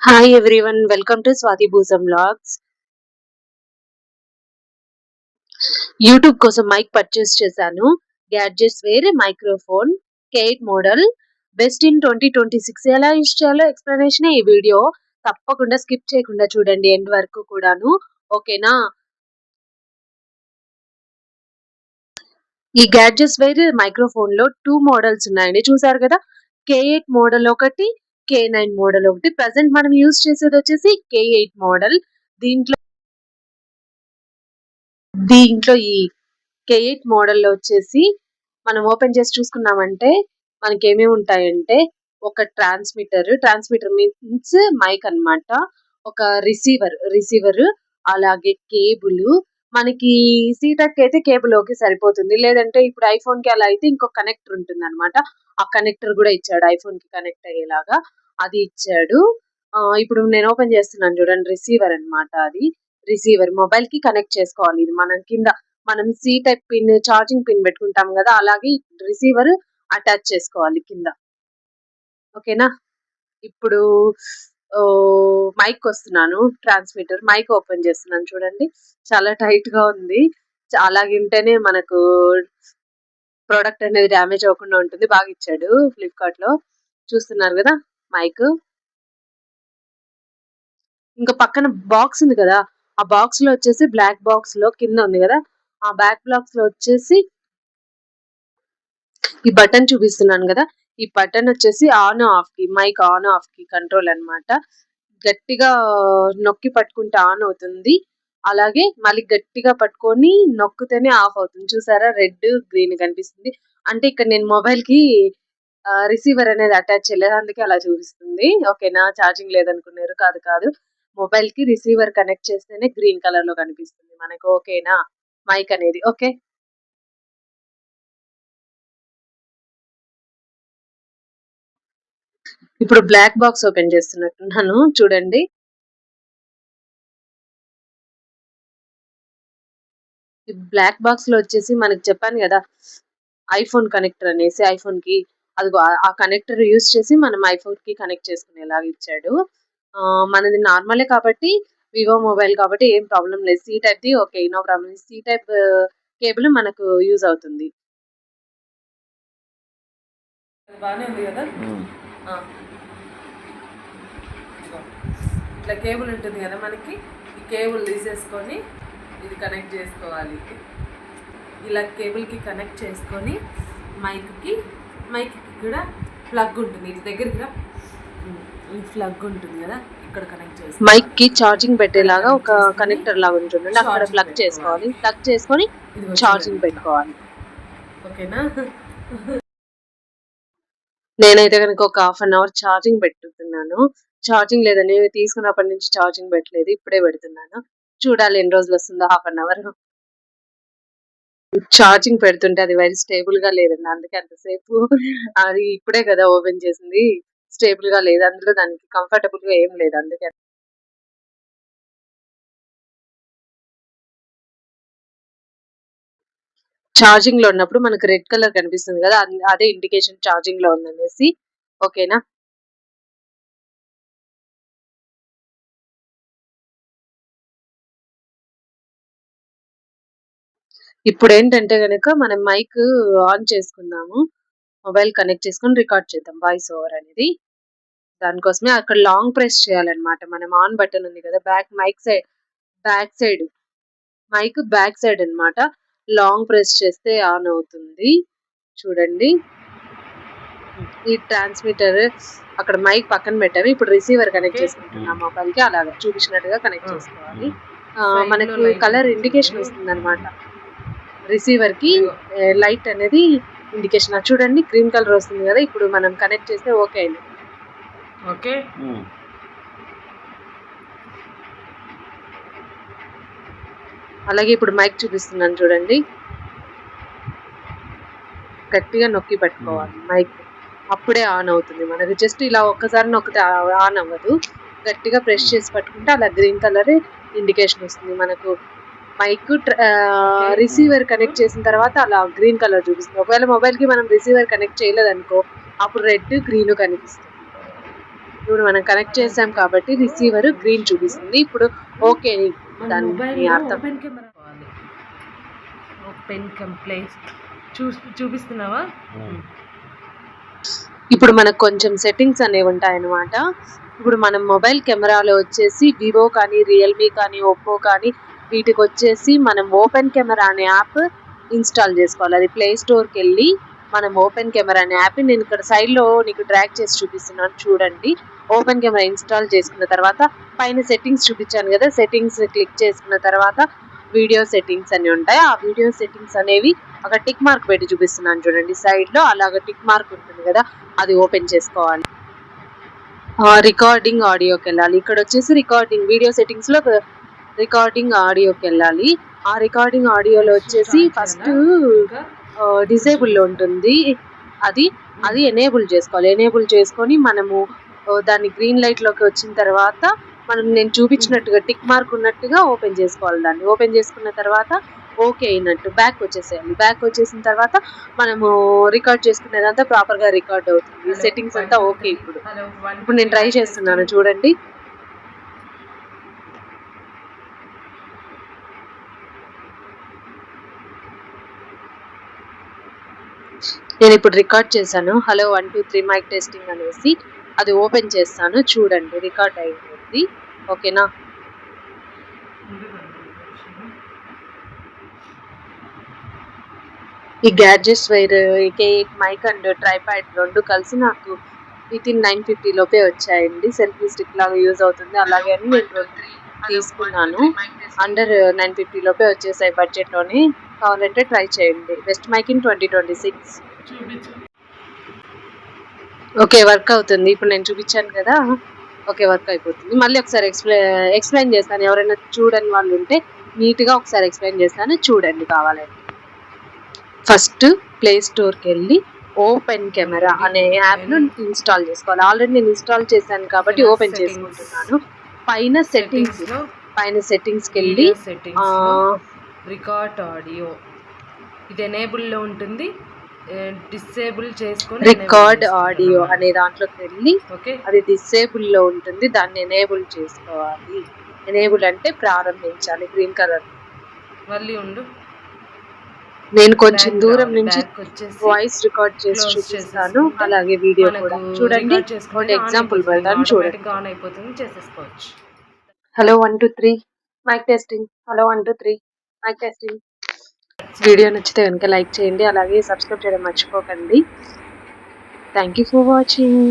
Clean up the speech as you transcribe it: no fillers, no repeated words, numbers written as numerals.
Hi everyone, welcome to Swathi Bhusam vlogs. YouTube కోసం mic purchase చేశాను. Gadgets wear microphone K8 model best in 2026. ఎలా use చేయాలో explanation ఈ video. తప్పకుండా స్కిప్ చేయకుండా చూడండి ఎండ్ వరకు కూడాను. ఓకేనా? ఈ గ్యాడ్జెట్స్ వేర్ మైక్రోఫోన్ లో 2 మోడల్స్ ఉన్నాయండి. చూసారు కదా, K8 మోడల్ ఒకటి, K9 మోడల్ ఒకటి. ప్రెసెంట్ మనం యూస్ చేసేది వచ్చేసి K8 మోడల్. దీంట్లో దీంట్లో ఈ K8 మోడల్లో వచ్చేసి మనం ఓపెన్ చేసి చూసుకున్నామంటే మనకి ఏమేమి ఉంటాయంటే, ఒక ట్రాన్స్మిటర్ మీన్స్ మైక్ అన్నమాట, ఒక రిసీవర్, అలాగే కేబుల్. మనకి సీటక్ అయితే కేబుల్ ఓకే సరిపోతుంది, లేదంటే ఇప్పుడు ఐఫోన్ కి అలా అయితే ఇంకో కనెక్టర్ ఉంటుంది అనమాట. ఆ కనెక్టర్ కూడా ఇచ్చాడు, ఐఫోన్ కి కనెక్ట్ అయ్యేలాగా అది ఇచ్చాడు. ఇప్పుడు నేను ఓపెన్ చేస్తున్నాను చూడండి, రిసీవర్ అన్నమాట. అది రిసీవర్ మొబైల్ కి కనెక్ట్ చేసుకోవాలి. ఇది మనం కింద మనం C type pin, charging pin పెట్టుకుంటాం కదా, అలాగే రిసీవర్ అటాచ్ చేసుకోవాలి కింద. ఓకేనా? ఇప్పుడు మైక్ వస్తున్నాను, ట్రాన్స్మిటర్ మైక్ ఓపెన్ చేస్తున్నాను చూడండి. చాలా టైట్ గా ఉంది. అలాగింటేనే మనకు ప్రోడక్ట్ అనేది డ్యామేజ్ అవ్వకుండా ఉంటుంది. బాగా ఇచ్చాడు ఫ్లిప్కార్ట్ లో. చూస్తున్నారు కదా మైక్. ఇంకా పక్కన బాక్స్ ఉంది కదా, ఆ బాక్స్ లో వచ్చేసి బ్లాక్ బాక్స్ లో కింద ఉంది కదా, ఆ బ్యాక్ బాక్స్ లో వచ్చేసి ఈ బటన్ చూపిస్తున్నాను కదా, ఈ బటన్ వచ్చేసి ఆన్ ఆఫ్ కి, మైక్ ఆన్ ఆఫ్ కి కంట్రోల్ అన్నమాట. గట్టిగా నొక్కి పట్టుకుంటే ఆన్ అవుతుంది, అలాగే మళ్ళీ గట్టిగా పట్టుకొని నొక్కితేనే ఆఫ్ అవుతుంది. చూసారా, రెడ్ గ్రీన్ కనిపిస్తుంది. అంటే ఇక్కడ నేను మొబైల్ కి రిసీవర్ అనేది అటాచ్ చేయలేదు, అందుకే అలా చూపిస్తుంది. ఓకేనా? ఛార్జింగ్ లేదనుకున్నారు, కాదు కాదు, మొబైల్ కి రిసీవర్ కనెక్ట్ చేస్తేనే గ్రీన్ కలర్ లో కనిపిస్తుంది మనకు. ఓకేనా? మైక్ అనేది ఓకే. ఇప్పుడు బ్లాక్ బాక్స్ ఓపెన్ చేస్తున్నట్టున్నాను చూడండి. ఈ బ్లాక్ బాక్స్ లో వచ్చేసి మనకి చెప్పాను కదా, ఐఫోన్ కనెక్టర్ అనేసి, ఐఫోన్ కి అదిగో ఆ కనెక్టర్ యూస్ చేసి మనం ఐఫోన్ కి కనెక్ట్ చేసుకునేలాగా ఇచ్చాడు. మనది నార్మలే కాబట్టి, వివో మొబైల్ కాబట్టి ఏం ప్రాబ్లం లేదు. సి టైప్ ది okay, no problem. C type cable మనకు యూజ్ అవుతుంది. బాగానే ఉంది కదా. ఇట్లా కేబుల్ ఉంటుంది కదా మనకి, ఈ కేబుల్ తీసేసుకొని ఇది కనెక్ట్ చేసుకోవాలి. ఇలా కేబుల్కి కనెక్ట్ చేసుకొని మైక్కి కూడా ప్లగ్ ఉంటుంది, ఇది దగ్గరగా ప్లగ్ ఉంటుంది కదా, ఇక్కడ కనెక్ట్ చేసి మైక్కి ఛార్జింగ్ పెట్టేలాగా ఒక కనెక్టర్ లాగా ఉంటుంది, అక్కడ ప్లగ్ చేసుకోవాలి. ప్లగ్ చేసుకొని ఛార్జింగ్ పెట్టుకోవాలి. ఓకేనా? నేనైతే కనుక ఒక హాఫ్ అన్ అవర్ ఛార్జింగ్ పెట్టుతున్నాను. ఛార్జింగ్ లేదని తీసుకున్నప్పటి నుంచి ఛార్జింగ్ పెట్టలేదు, ఇప్పుడే పెడుతున్నాను. చూడాలి ఎన్ని రోజులు వస్తుందో హాఫ్ అన్ అవర్. ఛార్జింగ్ పెడుతుంటే అది వైర్ స్టేబుల్ గా లేదండి, అందుకే అంతసేపు. అది ఇప్పుడే కదా ఓపెన్ చేసింది, స్టేబుల్ గా లేదు, అందులో దానికి కంఫర్టబుల్ గా ఏం లేదు, అందుకే. ఛార్జింగ్ లో ఉన్నప్పుడు మనకు రెడ్ కలర్ కనిపిస్తుంది కదా, అదే ఇండికేషన్ ఛార్జింగ్ లో ఉందనేసి. ఓకేనా? ఇప్పుడు ఏంటంటే గనక మనం మైక్ ఆన్ చేసుకుందాము, మొబైల్ కనెక్ట్ చేసుకొని రికార్డ్ చేద్దాం వాయిస్ ఓవర్ అనేది. దానికోసమే అక్కడ లాంగ్ ప్రెస్ చేయాలన్నమాట. మనం ఆన్ బటన్ ఉంది కదా, back side mic back side అన్నమాట, లాంగ్ ప్రెస్ చేస్తే ఆన్ అవుతుంది. చూడండి, ఈ ట్రాన్స్మిటర్ అక్కడ మైక్ పక్కన పెట్టాము, ఇప్పుడు రిసీవర్ కనెక్ట్ చేసుకుంటున్నాం మొబైల్ కి, అలాగా చూపించినట్టుగా కనెక్ట్ చేసుకోవాలి. మనకు కలర్ ఇండికేషన్ వస్తుంది అనమాట, రిసీవర్ కి లైట్ అనేది ఇండికేషన్. చూడండి, గ్రీన్ కలర్ వస్తుంది కదా, ఇప్పుడు మనం కనెక్ట్ చేస్తే ఓకే అయింది. ఓకే, అలాగే ఇప్పుడు మైక్ చూపిస్తున్నాను చూడండి, గట్టిగా నొక్కి పెట్టుకోవాలి మైక్, అప్పుడే ఆన్ అవుతుంది మనకి. జస్ట్ ఇలా ఒక్కసారి నొక్కితే ఆన్ అవ్వదు, గట్టిగా ప్రెస్ చేసి పట్టుకుంటే అలా గ్రీన్ కలర్ ఇండికేషన్ వస్తుంది మనకు. మైక్ రిసీవర్ కనెక్ట్ చేసిన తర్వాత అలా గ్రీన్ కలర్ చూపిస్తుంది. ఒకవేళ మొబైల్ కి మనం రిసీవర్ కనెక్ట్ చేయలేదనుకో, అప్పుడు రెడ్ గ్రీన్ కనిపిస్తుంది. ఇప్పుడు మనం కనెక్ట్ చేసాం కాబట్టి రిసీవర్ గ్రీన్ చూపిస్తుంది. ఇప్పుడు ఓకే దాని అర్థం. ఓపెన్ కంప్లైంట్ చూపిస్తున్నావా? ఇప్పుడు మనకు కొంచెం సెట్టింగ్స్ అనేవి ఉంటాయన్నమాట. ఇప్పుడు మనం మొబైల్ కెమెరాలో వచ్చేసి వివో కానీ, రియల్మీ కానీ, ఒప్పో కానీ వీటికి వచ్చేసి మనం ఓపెన్ కెమెరా అనే యాప్ ఇన్స్టాల్ చేసుకోవాలి. అది ప్లే స్టోర్కి వెళ్ళి మనం ఓపెన్ కెమెరా అనే యాప్ నేను ఇక్కడ సైడ్లో నీకు డ్రాగ్ చేసి చూపిస్తున్నాను చూడండి. ఓపెన్ కెమెరా ఇన్స్టాల్ చేసుకున్న తర్వాత పైన సెట్టింగ్స్ చూపించాను కదా, సెట్టింగ్స్ క్లిక్ చేసుకున్న తర్వాత వీడియో సెట్టింగ్స్ అని ఉంటాయి. ఆ వీడియో సెట్టింగ్స్ అనేవి ఒక టిక్ మార్క్ పెట్టి చూపిస్తున్నాను చూడండి సైడ్లో, అలాగ టిక్ మార్క్ ఉంటుంది కదా అది ఓపెన్ చేసుకోవాలి. రికార్డింగ్ ఆడియోకి వెళ్ళాలి. ఇక్కడ వచ్చేసి రికార్డింగ్ వీడియో సెట్టింగ్స్లో రికార్డింగ్ ఆడియోకి వెళ్ళాలి. ఆ రికార్డింగ్ ఆడియోలో వచ్చేసి ఫస్ట్ డిసేబుల్లో ఉంటుంది, అది ఎనేబుల్ చేసుకోవాలి. ఎనేబుల్ చేసుకొని మనము దాన్ని గ్రీన్ లైట్లోకి వచ్చిన తర్వాత నేను చూపించినట్టుగా టిక్ మార్క్ ఉన్నట్టుగా ఓపెన్ చేసుకోవాలి. దాన్ని ఓపెన్ చేసుకున్న తర్వాత ఓకే అయినట్టు బ్యాక్ వచ్చేసేయాలి. బ్యాక్ వచ్చేసిన తర్వాత మనము రికార్డ్ చేసుకునేదంతా ప్రాపర్గా రికార్డ్ అవుతుంది. సెట్టింగ్స్ అంతా ఓకే. ఇప్పుడు నేను ట్రై చేస్తున్నాను చూడండి. నేను ఇప్పుడు రికార్డ్ చేశాను. హలో 1 2 3 మైక్ టెస్టింగ్ అనేసి అది ఓపెన్ చేస్తాను చూడండి, రికార్డ్ అయిపోయింది. ఓకేనా? ఈ gadgets wire K8 mic and tripod రెండు కలిసి నాకు వితిన్ 950 లోపే వచ్చాయండి. సెల్ఫీ స్టిక్ లాగా యూజ్ అవుతుంది. అలాగే అని నేను తీసుకున్నాను. అండర్ 950 లోపే వచ్చేసాయి బడ్జెట్లోనే. కావాలంటే ట్రై చేయండి. Best mic in 2026. Okay, work అవుతుంది. ఇప్పుడు నేను చూపించాను కదా, ఓకే వర్క్ అయిపోతుంది. మళ్ళీ ఒకసారి ఎక్స్ప్లెయిన్ చేస్తాను. ఎవరైనా చూడని వాళ్ళు ఉంటే నీట్గా ఒకసారి ఎక్స్ప్లెయిన్ చేస్తాను చూడండి కావాలంటే. ఫస్ట్ ప్లే స్టోర్కి వెళ్ళి ఓపెన్ కెమెరా అనే యాప్ను ఇన్స్టాల్ చేసుకోవాలి. ఆల్రెడీ నేను ఇన్స్టాల్ చేశాను కాబట్టి ఓపెన్ చేసుకుంటున్నాను. పైన సెట్టింగ్స్కి వెళ్ళి రికార్డ్ ఆడియో ఇది ఎనేబుల్లో ఉంటుంది. డిసేబుల్ చేసుకొని రికార్డ్ ఆడియో అనే దాంట్లోకి వెళ్ళి అది డిసేబుల్లో ఉంటుంది, దాన్ని ఎనేబుల్ చేసుకోవాలి. ఎనేబుల్ అంటే ప్రారంభించాలి. Green colour. మళ్ళీ ఉండు, నేను కొంచెం దూరం నుంచి వాయిస్ రికార్డ్ చేసి చూపిస్తాను, అలాగే వీడియో కూడా చూడండి. ఒక ఎగ్జాంపుల్ పెడతాను చూడండి. ఆన్ అయిపోతుంది, చేసేసుకోవచ్చు. Hello 1 2 3 mic testing. Hello 1 2 3 mic testing. Video నచ్చితే కనుక లైక్ చేయండి, అలాగే సబ్స్క్రైబ్ చేయడం మర్చిపోకండి. Thank you for watching.